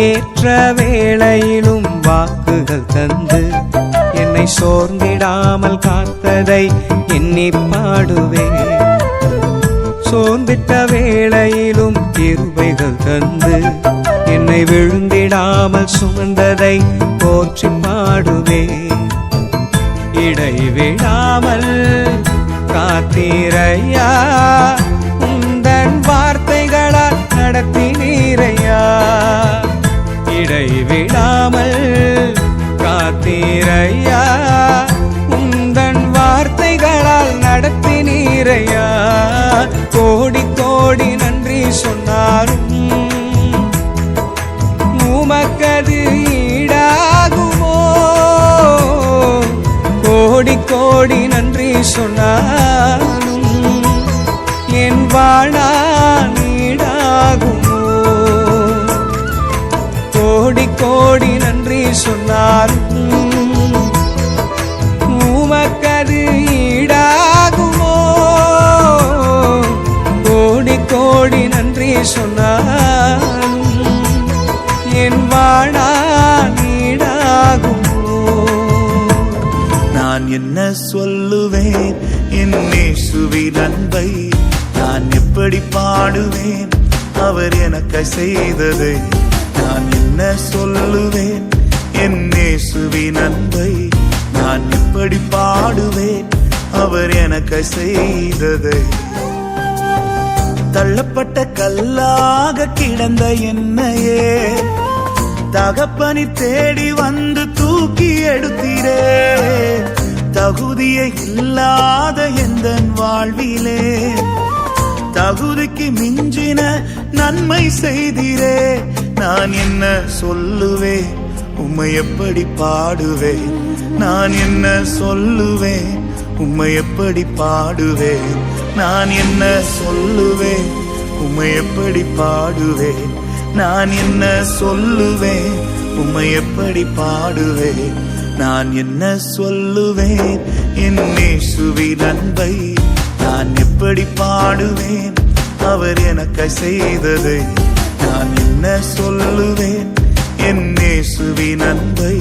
ஏற்ற வேளையிலும் வாக்குகள் தந்து என்னை சோர்ந்திடாமல் காத்ததை எண்ணி பாடுவேன். சோர்ந்திட்ட வேளையிலும் கிருபைகள் தந்து என்னை விழுந்திடாமல் சுமந்ததை போற்றி பாடுவேன். இடைவிடாமல் காத்தீரையா, உந்தன் வார்த்தைகளால் நடத்தினீரையா. இடைவிடாமல் காத்தீரையா, உந்தன் வார்த்தைகளால் நடத்தினீரையா. கோடி கோடி நன்றி சொன்னாலும் உமக்கது ஈடாகுமோ? கோடி கோடி நன்றி சொன்னாலும் என் வாழ்நாள் ஈடாகுமோ? கோடி கோடி நன்றி சொன்னாலும் உமக்கது ஈடாகுமோ? கோடி கோடி நன்றி சொன்னாலும் என் வாழ்நாள் ஈடாகுமோ? நான் என்ன சொல்லுவேன் என் இயேசுவின் அன்பை? நான் எப்படி பாடுவேன் அவர் எனக்கு செய்ததை? நான் என்ன சொல்லுவேன் என் இயேசுவின் அன்பை? நான் எப்படி பாடுவேன் அவர் எனக்கு செய்ததை? தள்ளப்பட்ட கல்லாக கிடந்த என்னையே தகப்பனி தேடி வந்து தூக்கி எடுத்தீரே. தகுதியை இல்லாத எந்த வாழ்விலே தகுதிக்கு மிஞ்சின நன்மை செய்தீரே. நான் என்ன சொல்லுவேன் உம்மை எப்படி பாடுவேன்? நான் என்ன சொல்லுவேன் உம்மை எப்படி பாடுவேன்? நான் என்ன சொல்லுவேன் உம்மை எப்படி பாடுவேன்? நான் என்ன சொல்லுவேன் உம்மை எப்படி பாடுவேன்? நான் என்ன சொல்லுவேன் என் இயேசுவின் அன்பை? நான் எப்படி பாடுவேன் அவர் எனக்கு செய்ததை? நான் என்ன சொல்லுவேன் என் இயேசுவின் அன்பை?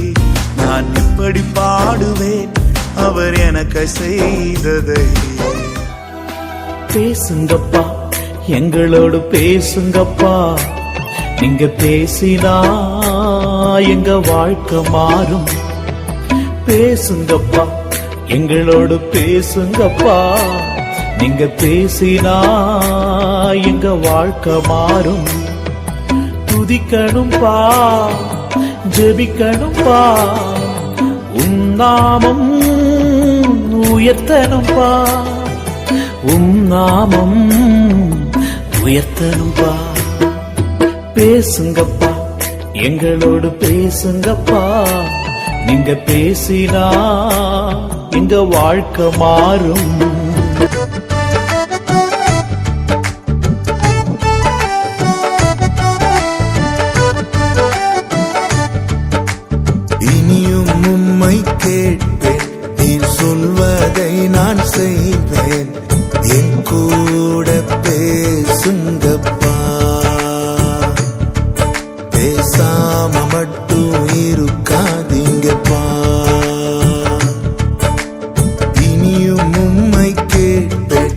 நான் எப்படி பாடுவேன் அவர் எனக்கு செய்ததை? பேசுங்கப்பா, எங்களோடு பேசுங்கப்பா. நீங்க பேசினா எங்க வாழ்க்கை மாறும். பேசுங்கப்பா, எங்களோடு பேசுங்கப்பா. நீங்க பேசினா எங்க வாழ்க்கை மாறும். துதிக்கணும்பா, ஜெபிக்கணும்பா, உம் நாமம் உயர்த்தணும்பா, உம் நாமம் உயர்த்தணும்பா. பேசுங்கப்பா, எங்களோடு பேசுங்கப்பா. நீங்க பேசினா எங்க வாழ்க்கை மாறும். இனியும் உம்மை கேட்பேன், நீர் சொல்வதை நான் செய்வேன். என் கூட பேசுங்கப்பா, பேசாம மட்டும் இருக்காதீங்கப்பா. இனியும் உம்மை கேட்பேன்,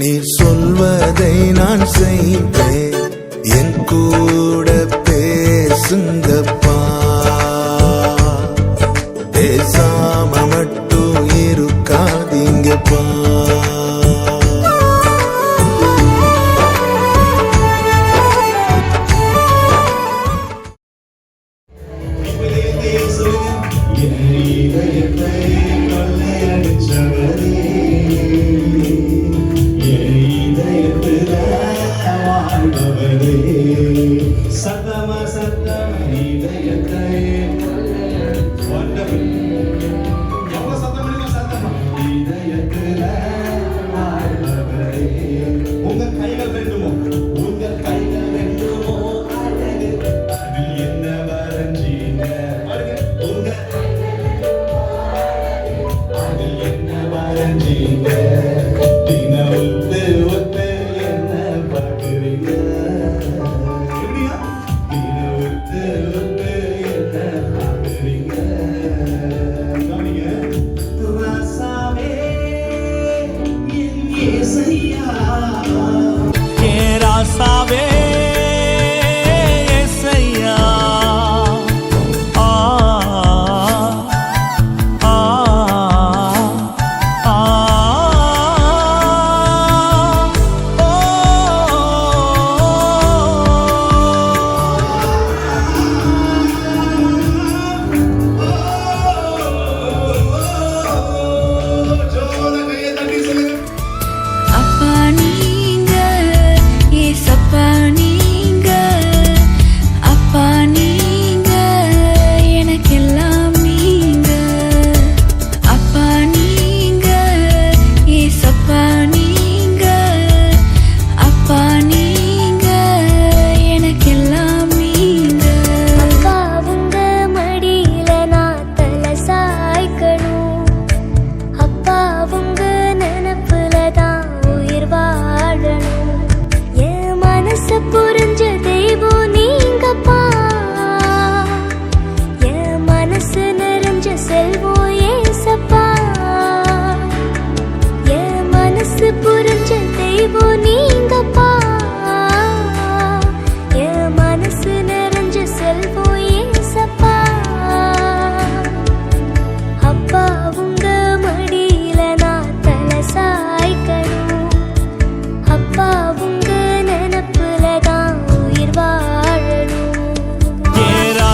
நீர் சொல்வதை நான் செய்வேன். என் கூட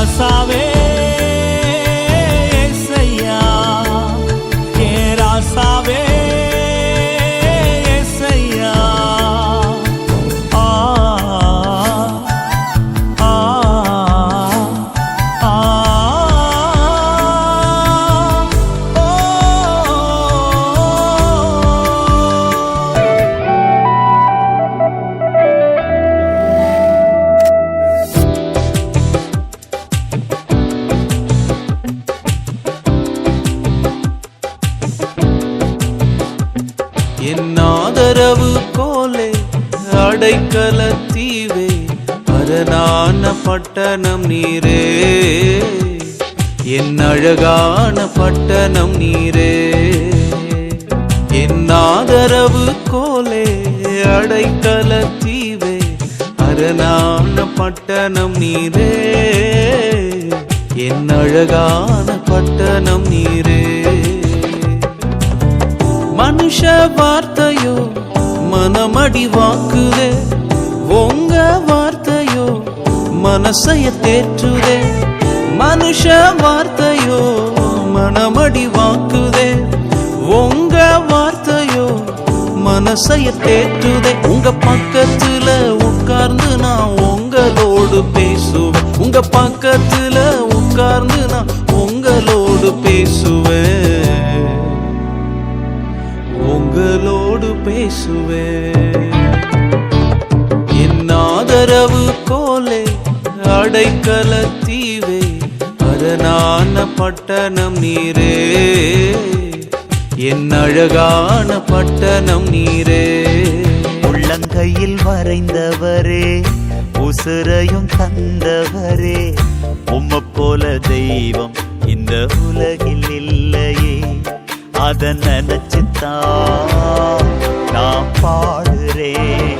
ராசாவே ஏசையா, ஏ ராசாவே ஏசையா. ஆ ஆ ஆ என் ஆதரவு கோலே அடைக்கல தீவே அரணான பட்டணம் நீரே, என் அழகான பட்டணம் நீரே. என் ஆதரவு கோலே அடைக்கல தீவே அரணான பட்டணம் நீரே, என் அழகான பட்டணம் நீரே. மனுஷ வார்த்தையோ மனமடி வாக்குதே, உங்க வார்த்தையோ மனசைய தேற்றுதே. மனுஷ வார்த்தையோ மனமடி வாக்குதே, உங்க வார்த்தையோ மனசைய தேற்றுதே. உங்க பக்கத்துல உட்கார்ந்து நான் உங்களோடு பேசுவேன், உங்க பக்கத்துல உட்கார்ந்து நான் உங்களோடு பேசுவேன், உங்களோடு பேசுவேன். என் ஆதரவு கோலே அடைக்கல தீவே அரணான பட்டணம் நீரே, என் அழகான பட்டணம் நீரே. உள்ளங்கையில் வரைந்தவரே, உசுரையும் தந்தவரே, உம்மை போல தெய்வம் இந்த உலகில் இல்லையே. அத நினைச்சுத்தான் நான் பாடுறேன்,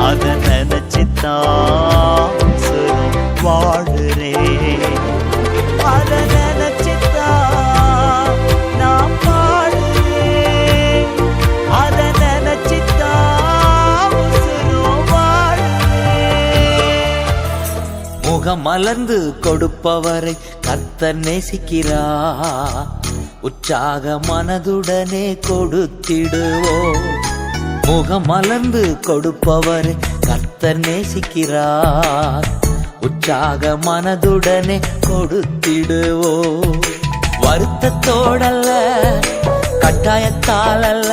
அத நினைச்சுத்தான் உசுரும் வாழுறேன், அத நினைச்சுத்தான் நான் பாடுறேன், அத நினைச்சுத்தான் உசுரும் வாழுறேன். முகம் மலர்ந்து கொடுப்பவரை கர்த்தர் நேசிக்கிறார், உற்சாக மனதுடனே கொடுத்திடுவோம். முகம் மலர்ந்து கொடுப்பவர் கர்த்தர் நேசிக்கிறார், உற்சாக மனதுடனே கொடுத்திடுவோம். வருத்தத்தோடல்ல கட்டாயத்தால் அல்ல,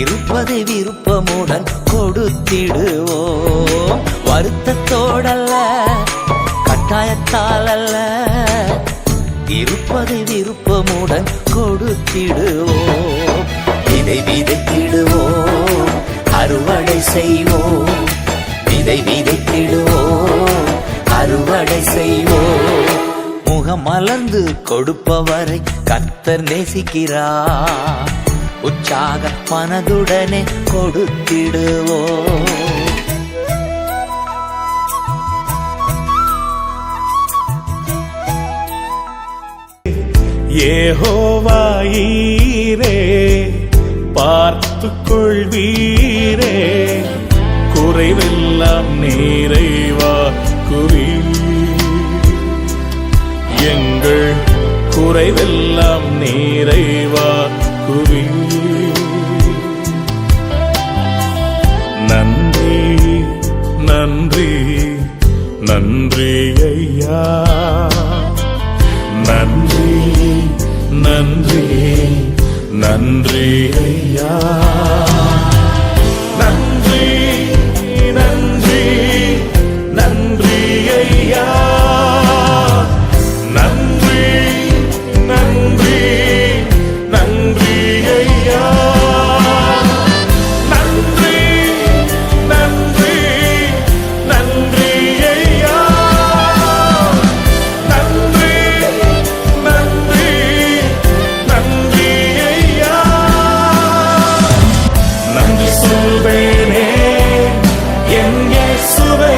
இருப்பதை விருப்பமுடன் கொடுத்திடுவோம். வருத்தத்தோடல்ல கட்டாயத்தால் அல்ல, இருப்பதை விருப்பமுடன் கொடுத்திடுவோம். விதை விதைத்திடுவோம், அறுவடை செய்வோம், விதை விதைத்திடுவோம், அறுவடை செய்வோம். முகம் மலர்ந்து கொடுப்பவரை கர்த்தர் நேசிக்கிறார், உற்சாக மனதுடனே கொடுத்திடுவோம். யெகோவா ஈரே, பார்த்துக் கொள்வீரே, குறைவெல்லாம் நிறைவாக்குவீர், எங்கள் குறைவெல்லாம் நிறைவாக்குவீர். நன்றி நன்றி நன்றி ஐயா, நன்றி நன்றி நன்றி ஐயா, நன்றி நன்றி நன்றி ஐயா, நன்றி நன்றி நன்றி ஐயா, நன்றி நன்றி நன்றி ஐயா, நன்றி நன்றி நன்றி ஐயா. நன்றி சொல்வேனே என் இயேசுவே,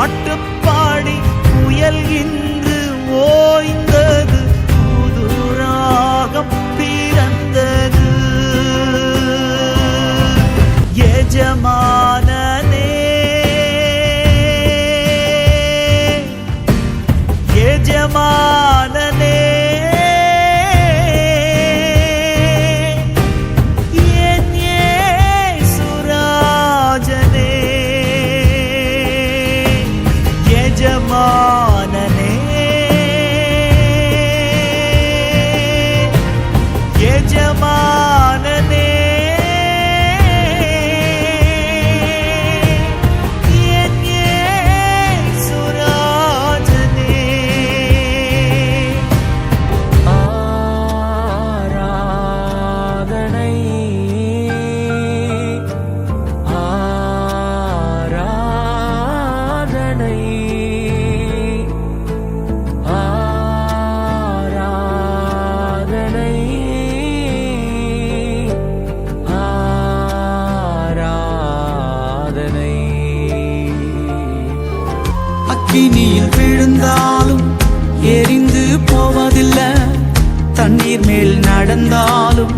பாட்டு பாடி புயல் இன்று ஓய்ந்தது, புது ராகம் பிறந்தது. எஜமானனே எஜமானனே என் இயேசுராஜனே, எஜமானனே எஜமானனே என் இயேசுராஜனே. ஆராதனை ஆராதனை ஆராதனை ஆராதனை. அக்கினியில் விழுந்தாலும் எரிந்து போவதில்லை, தண்ணீர் மேல் நடந்தாலும்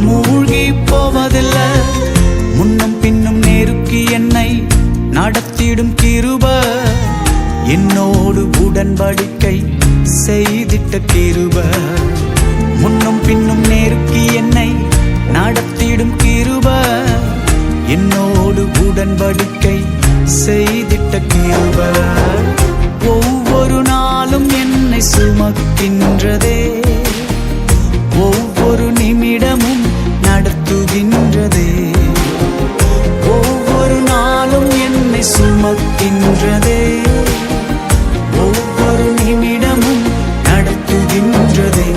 மூழ்கி போவதில்லை. முன்னும் பின்னும் நெருக்கி என்னை நடத்திடும் கிருப, என்னோடு உடன்படிக்கை செய்திட்ட கிருப. முன்னும் பின்னும் நெருக்கி என்னை நடத்திடும் கிருப, என்னோடு உடன்படிக்கை செய்திட்ட கிருப. ஒவ்வொரு நாளும் என்னை சுமக்கின்றதே, ஒவ்வொரு நிமிடமும் நடத்துகின்றதே. ஒவ்வொரு நாளும் என்னை சுமக்கின்றதே, ஒவ்வொரு நிமிடமும் நடத்துகின்றதே.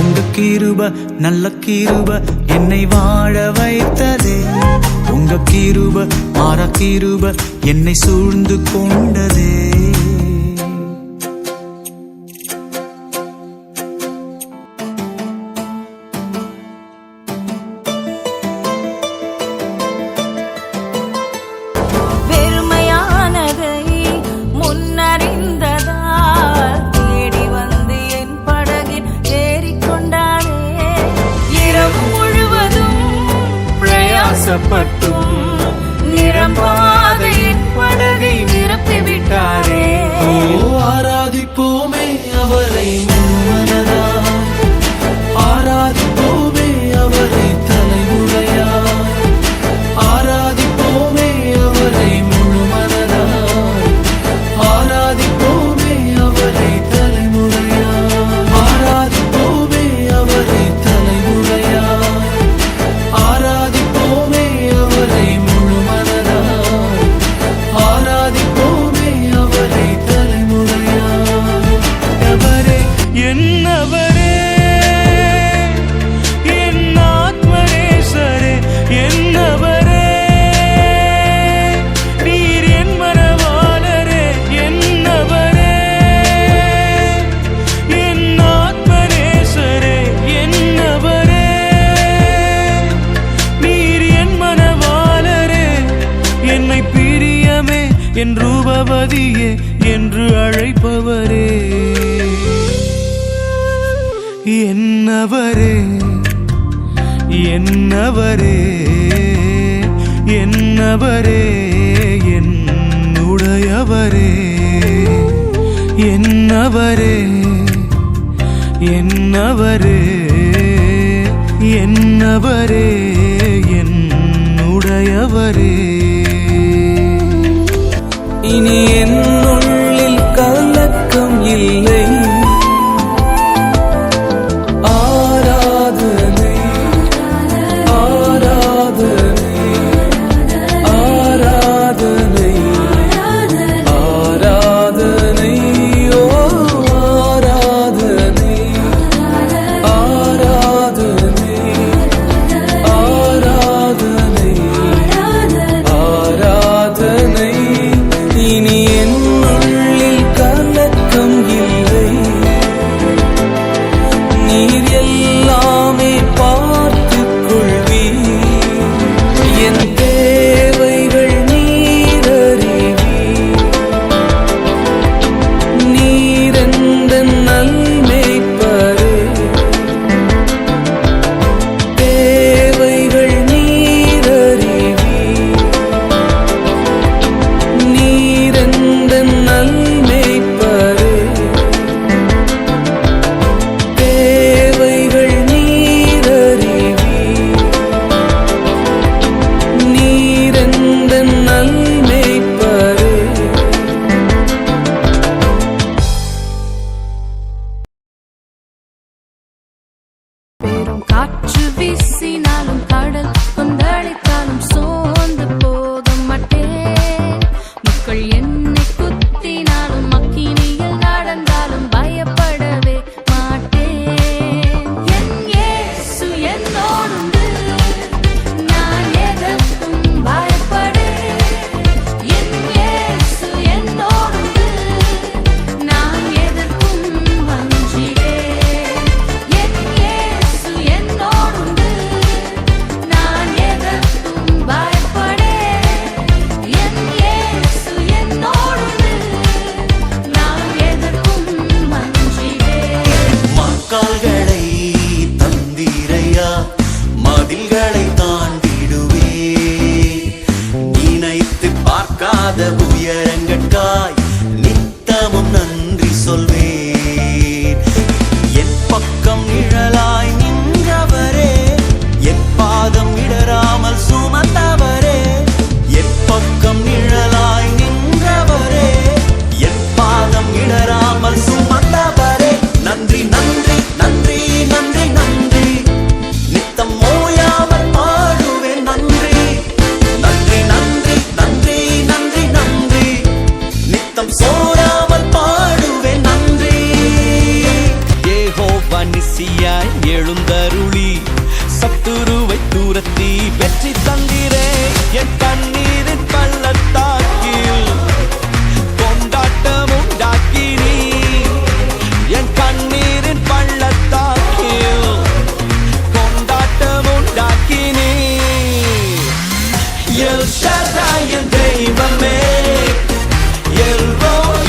உங்க கிருப நல்ல கிருப என்னை வாழ வைத்ததே, உங்க கிருப மாறா கிருப என்னை சூழ்ந்து கொண்டதே. வெறுமையானதை முன்னறிந்ததால் தேடி வந்து என் படகில் ஏறிக்கொண்டாரே. இரவு முழுவதும் பிரயாசப்பட்டும் நிரம்பாத என் படகை நிரப்பிவிட்டாரே. ஆராதிப்போமே அவரை முழுமனதாய், ஆராதிப்போமே அவரை தலைமுறையாய், ஆராதிப்போமே அவரை முழுமனதாய், ஆராதிப்போமே அவரை தலைமுறையாய், ஆராதிப்போமே அவரை தலைமுறையாய், ஆராதிப்போமே அவரை முழுமனதாய், ஆராதிப்போமே அவரை தலைமுறையாய். அவரே என்னவரே என் ஆத்மநேசரே, என்னவரே நீர் என் மனவாளரே, என்னவரே என் ஆத்மநேசரே, என்னவரே நீர் என் மனவாளரே. என்னை பிரியமே என் ரூபவதியே என்று அழைப்பவரே, என்னவரே என்னவரே என்னவரே என்னுடையவரே, என்னவரே என்னவரே என்னவரே என்னுடையவரே. இனி என் உள்ளில் கலக்கம் இல்லை, ஆராதனை ஆராதனை ஆராதனை ஆராதனை ஓ ஆராதனை ஆராதனை ஆராதனை ஆராதனை. இனி என் காற்று வீசினாலும் கடல் கொந்தளித்தாலும் சோர்ந்து போக மாட்டேன். மக்கள் என்னை குத்தினாலும் அக்கினியில் நடந்தாலும் பயப்படவே மாட்டேன். என் இயேசு என்னோடுண்டு, நான் எதற்கும் பயப்படேன். என் இயேசு என்னோடுண்டு, நான் எதற்கும் அஞ்சிடேன். என் இயேசு என்னோடுண்டு, நான் எதற்கும் பயப்படேன். என் இயேசு என்னோடுண்டு, நான் எதற்கும் அஞ்சிடேன். மக்கால்களை தந்திரையா, மதில்களை தாண்டிடுவே. நினைத்து பார்க்காத உயரங்கட்காய் நித்தமும் நன்றி சொல்வேன். என் பக்கம் நிழலாய் நின்றவரே, என் பாதம் இடராமல் சுமந்தவரே. என் பக்கம் நிழலாய் நின்றவரே, என் பாதம் இடராமல் சுமந்தவரே. நன்றி நன்றி நன்றி நன்றி நன்றி, நித்தம் ஓயாமல் பாடுவேன் நன்றி. நன்றி நன்றி நன்றி நன்றி நன்றி, நித்தம் சோராமல் பாடுவேன் நன்றி. யெகோவா நிசியாய் எழுந்தருளி, சத்துருவை தூரத்தி வெற்றி தந்திரே. என் கண்ணீரின் பள்ளத்தாக்கில் கொண்டாட்டம் உண்டாக்கினீ. என் கண்ணீரின் பள்ளத்தாக்கில் கொண்டாட்டம் உண்டாக்கினீ. எல் ஷடாய் என் தெய்வமே, L ரோய்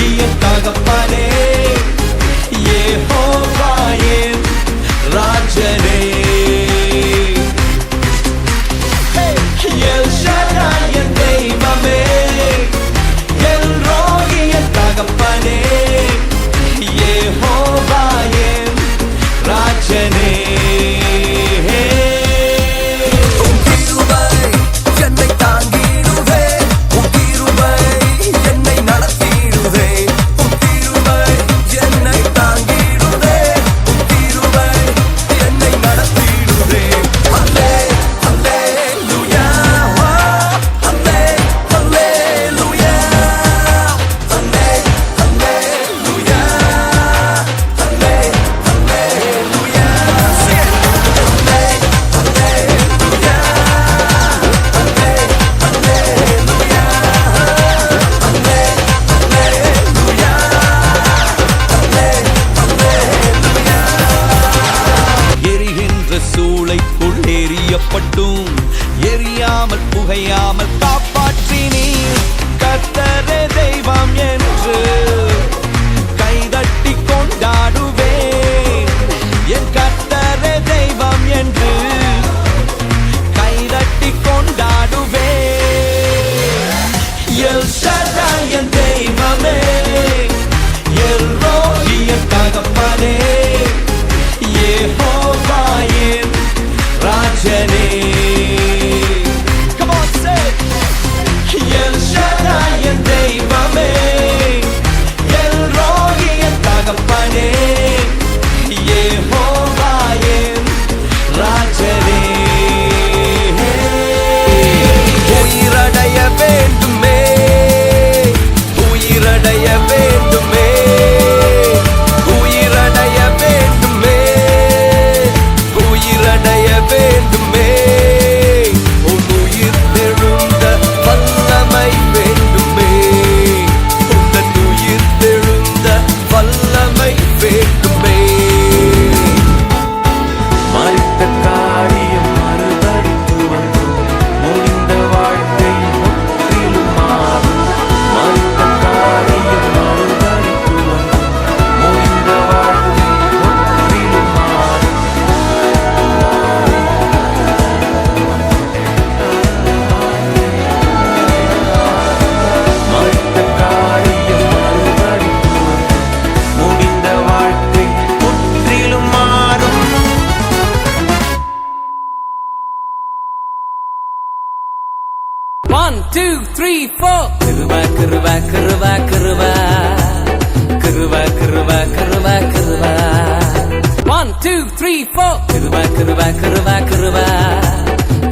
3, 4. Kuruba, kuruba, kuruba, kuruba.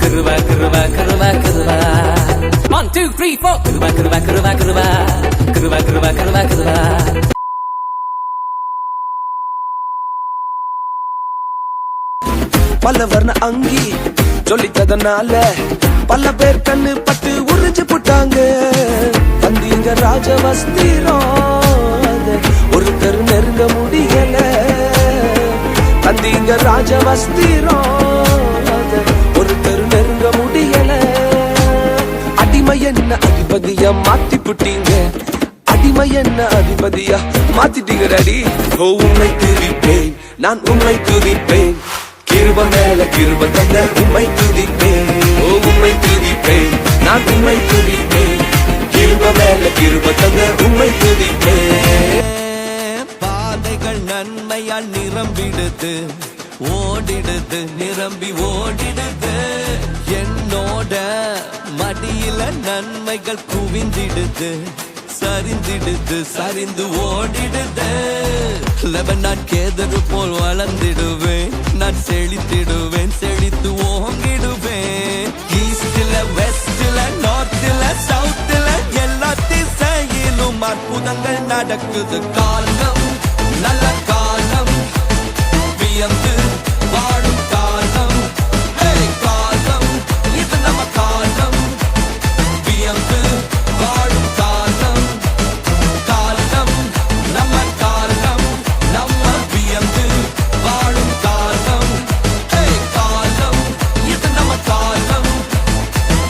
Kuruba, kuruba, kuruba, kuruba. 1, 2, 3, 4. Kuruba, kuruba, kuruba, kuruba. Kuruba, kuruba, kuruba, kuruba. பல வர்ண அங்கி சொல்லித்ததனால பல பேர் கண்ணு பட்டு உறிஞ்சு போட்டாங்க. வந்தீங்க ராஜவஸ்திரம் ஒருத்தர் நெருங்க முடியல. தந்தீங்க ராஜவஸ்திரம் ஒருத்தர் நெருங்க முடியல. அடிமை என்ன அதிபதியா மாத்தி புட்டீங்க. அடிமை என்ன அதிபதியா மாத்திட்டீங்க டாடி. ஓ உன்னை துதிப்பேன், நான் உன்னை துதிப்பேன். கிருப மேல கிருப தந்த உம்மை துதிப்பேன். ஓ உம்மை துதிப்பேன், நான் உம்மை துதிப்பேன். கிருப மேல கிருப தந்த உம்மை துதிப்பேன். பாதைகள் நன்மையால் நிரம்பிடுது, ஓடிடுது, நிரம்பி ஓடிடுது. என்னோட மடியில நன்மைகள் குவிந்திடுது, சரிந்திடுது, சரிந்து ஓடிடுது. லெபனான் கேதரு போல் வளர்ந்திடுவேன், நான் செழித்திடுவேன், செழித்து ஓங்கிடுவேன். ஈஸ்ட்ல வெஸ்ட்ல நார்த்ல சவுத்ல எல்லா திசையிலும் அற்புதங்கள் நடக்குது. காலம் நல்ல காலம், வியந்து வாழும் காலம். காலம் இது நம்ம காலம், வியந்து வாழும் காலம். காலம் நம்ம காலம், நம்ம வியந்து வாழும் காலம். காலம் இது நம்ம காலம்,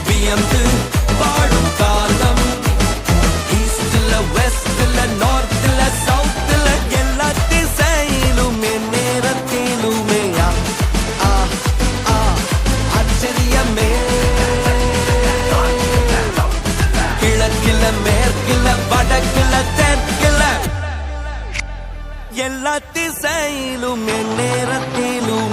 வியந்து வாழும் காலம். ஈஸ்ட்ல வெஸ்ட்ல நார்த்ல சவுத்ல எல்லா திசையிலும் என் நேரத்திலுமே ஆச்சரியமே. கிழக்கில மேற்கில வடக்கில தெற்கில எல்லா திசையிலும் என் நேரத்திலும்